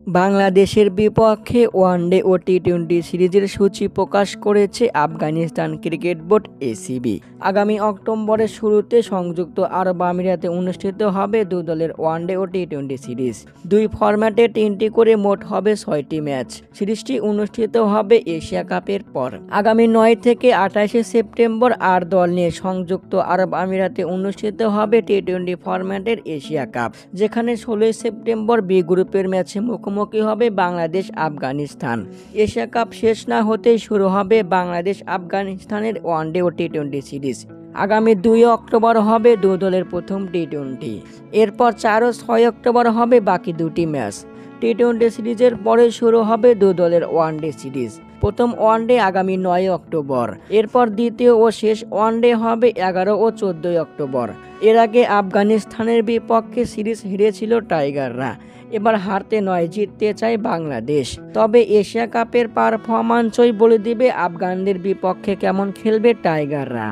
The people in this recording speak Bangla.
বাংলাদেশের বিপক্ষে ওয়ানডে ও টি-20 সিরিজের সূচি প্রকাশ করেছে আফগানিস্তান ক্রিকেট বোর্ড (এসিবি)। আগামী অক্টোবরের শুরুতে সংযুক্ত আরব আমিরাতে অনুষ্ঠিত হবে দুই দলের ওয়ানডে ও টি-20 সিরিজ। দুই ফরম্যাটে 3টি করে মোট হবে 6টি ম্যাচ। সিরিজটি অনুষ্ঠিত হবে এশিয়া কাপের পর। আগামী 9 থেকে 28 সেপ্টেম্বর 8 দল নিয়ে সংযুক্ত আরব আমিরাতে অনুষ্ঠিত হবে টি-20 ফরম্যাটের এশিয়া কাপ, যেখানে 16 সেপ্টেম্বর বি গ্রুপের ম্যাচে মুখোমুখি হবে বাংলাদেশ আফগানিস্তান। এশিয়া কাপ শেষ না হতেই শুরু হবে বাংলাদেশ আফগানিস্তানের ওয়ানডে ও টি-20 সিরিজ। আগামী 2 অক্টোবর হবে দুই দলের প্রথম টি-20। এরপর 4 ও 6 অক্টোবর হবে বাকি দুটি ম্যাচ। টি-20 সিরিজের পরে শুরু হবে দুই দলের ওয়ানডে সিরিজ। প্রথম ওয়ানডে আগামী 9 অক্টোবর। এরপর দ্বিতীয় ও শেষ ওয়ানডে হবে 11 ও 14 অক্টোবর। এর আগে আফগানিস্তানের বিপক্ষে সিরিজ হেরেছিল টাইগাররা। এবার হারতে নয়, জিততে চায় বাংলাদেশ। তবে এশিয়া কাপের পারফরম্যান্সই বলে দিবে আফগানদের বিপক্ষে কেমন খেলবে টাইগাররা।